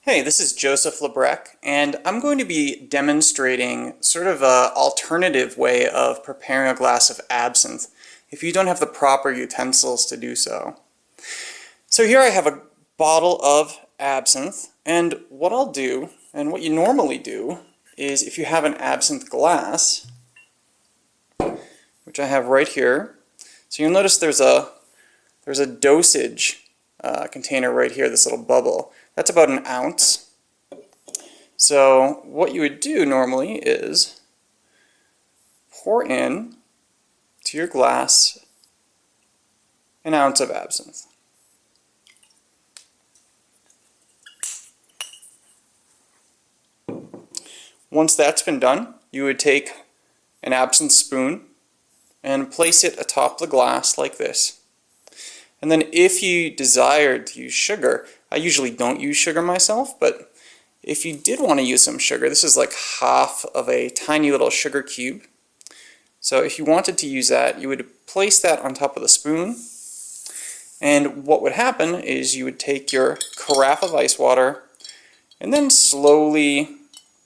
Hey, this is Joseph Lebrecq, and I'm going to be demonstrating sort of an alternative way of preparing a glass of absinthe if you don't have the proper utensils to do so. So here I have a bottle of absinthe, and what I'll do, and what you normally do, is if you have an absinthe glass, which I have right here, so you'll notice there's a dosage container right here, this little bubble. That's about an ounce. So what you would do normally is pour in to your glass an ounce of absinthe. Once that's been done, you would take an absinthe spoon and place it atop the glass like this. And then if you desired to use sugar, I usually don't use sugar myself, but if you did want to use some sugar, this is like half of a tiny little sugar cube. So if you wanted to use that, you would place that on top of the spoon. And what would happen is you would take your carafe of ice water and then slowly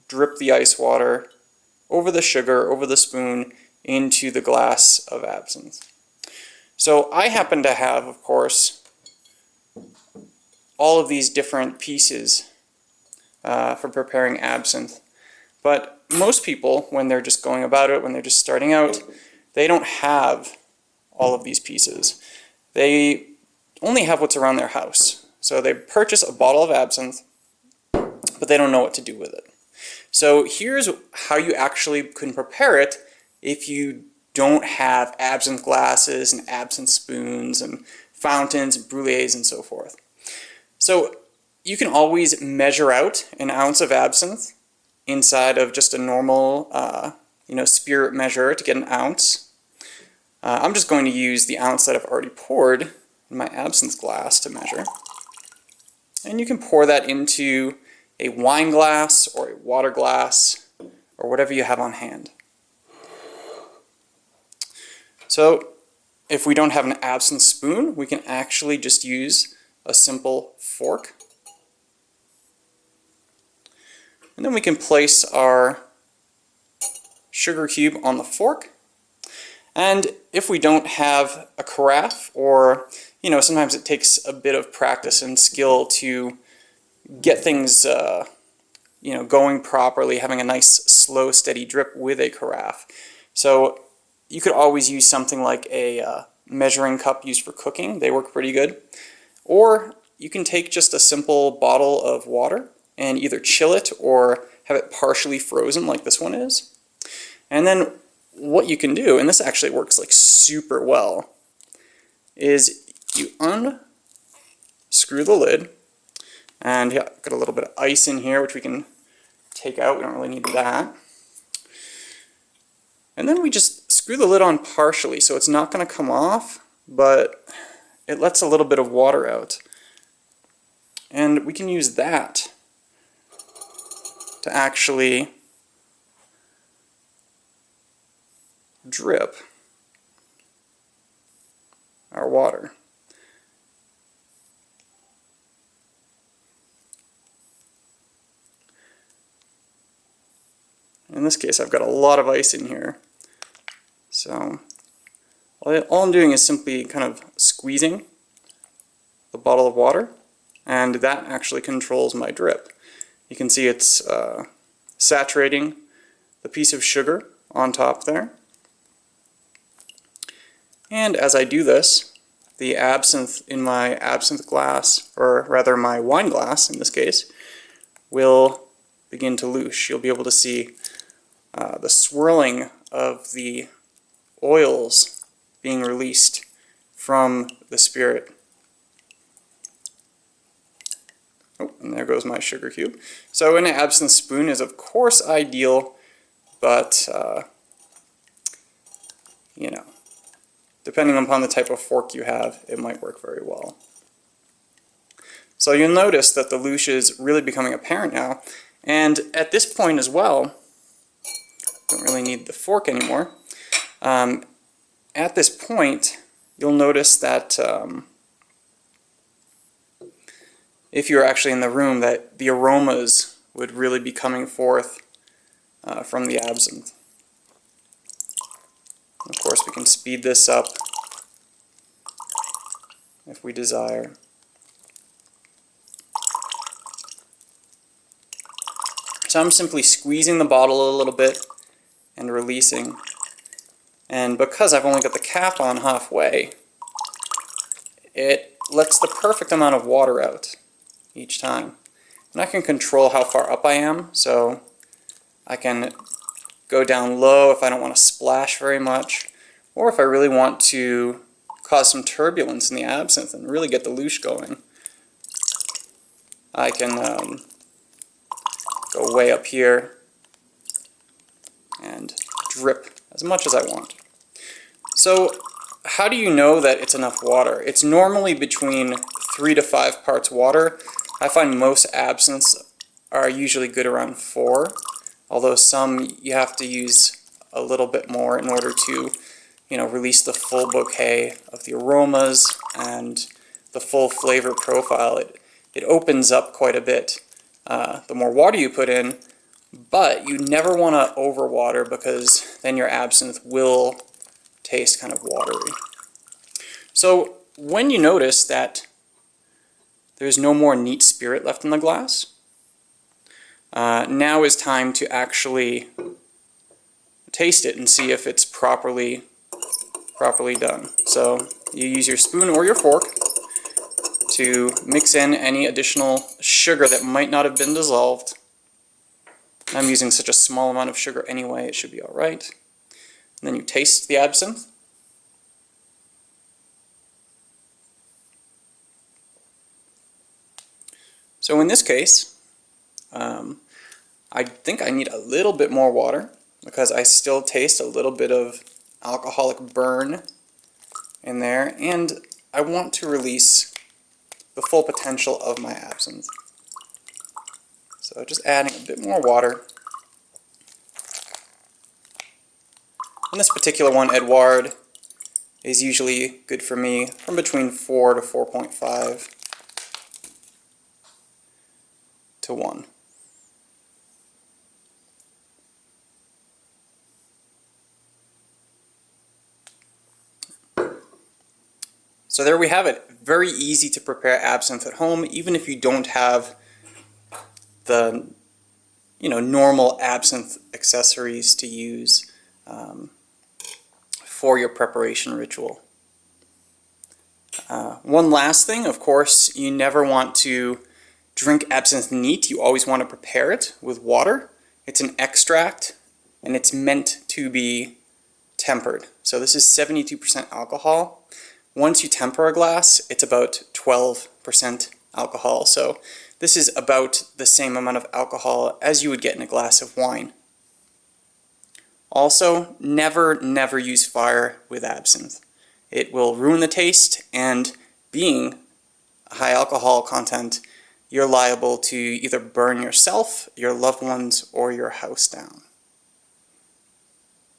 drip the ice water over the sugar, over the spoon, into the glass of absinthe. So I happen to have, of course, all of these different pieces for preparing absinthe. But most people, when they're just going about it, when they're just starting out, they don't have all of these pieces. They only have what's around their house. So they purchase a bottle of absinthe, but they don't know what to do with it. So here's how you actually can prepare it if you don't have absinthe glasses and absinthe spoons and fountains and brûlées and so forth. So you can always measure out an ounce of absinthe inside of just a normal spirit measure to get an ounce. I'm just going to use the ounce that I've already poured in my absinthe glass to measure. And you can pour that into a wine glass or a water glass or whatever you have on hand. So if we don't have an absinthe spoon, we can actually just use a simple fork. And then we can place our sugar cube on the fork. And if we don't have a carafe, or sometimes it takes a bit of practice and skill to get things going properly, having a nice slow steady drip with a carafe. So you could always use something like a measuring cup used for cooking. They work pretty good. Or you can take just a simple bottle of water and either chill it or have it partially frozen like this one is. And then what you can do, and this actually works like super well, is you unscrew the lid, and yeah, got a little bit of ice in here which we can take out, we don't really need that. And then we just screw the lid on partially, so it's not going to come off, but it lets a little bit of water out. And we can use that to actually drip our water. In this case, I've got a lot of ice in here. So all I'm doing is simply kind of squeezing the bottle of water, and that actually controls my drip. You can see it's saturating the piece of sugar on top there. And as I do this, the absinthe in my absinthe glass, or rather my wine glass in this case, will begin to loosh. You'll be able to see the swirling of the oils being released from the spirit. Oh, and there goes my sugar cube. So an absinthe spoon is of course ideal, but depending upon the type of fork you have, it might work very well. So you'll notice that the loosh is really becoming apparent now, and at this point as well, don't really need the fork anymore. At this point, you'll notice that if you were actually in the room, that the aromas would really be coming forth from the absinthe. Of course, we can speed this up if we desire. So I'm simply squeezing the bottle a little bit and releasing. And because I've only got the cap on halfway, it lets the perfect amount of water out each time. And I can control how far up I am, so I can go down low if I don't want to splash very much, or if I really want to cause some turbulence in the absinthe and really get the louche going, I can go way up here and drip as much as I want. So how do you know that it's enough water? It's normally between 3 to 5 parts water. I find most absinthes are usually good around 4, although some you have to use a little bit more in order to, release the full bouquet of the aromas and the full flavor profile. It opens up quite a bit the more water you put in, but you never want to overwater because then your absinthe will taste kind of watery. So when you notice that there's no more neat spirit left in the glass, now is time to actually taste it and see if it's properly done. So you use your spoon or your fork to mix in any additional sugar that might not have been dissolved. I'm using such a small amount of sugar anyway, it should be alright. And then you taste the absinthe. So in this case, I think I need a little bit more water because I still taste a little bit of alcoholic burn in there, and I want to release the full potential of my absinthe. So just adding a bit more water. And this particular one, Edouard, is usually good for me from between 4 to 4.5 to 1. So there we have it. Very easy to prepare absinthe at home, even if you don't have the normal absinthe accessories to use for your preparation ritual. One last thing, of course, you never want to drink absinthe neat. You always want to prepare it with water. It's an extract, and it's meant to be tempered. So this is 72% alcohol. Once you temper a glass, it's about 12% alcohol. So this is about the same amount of alcohol as you would get in a glass of wine. Also, never use fire with absinthe. It will ruin the taste, and being a high alcohol content, you're liable to either burn yourself, your loved ones, or your house down.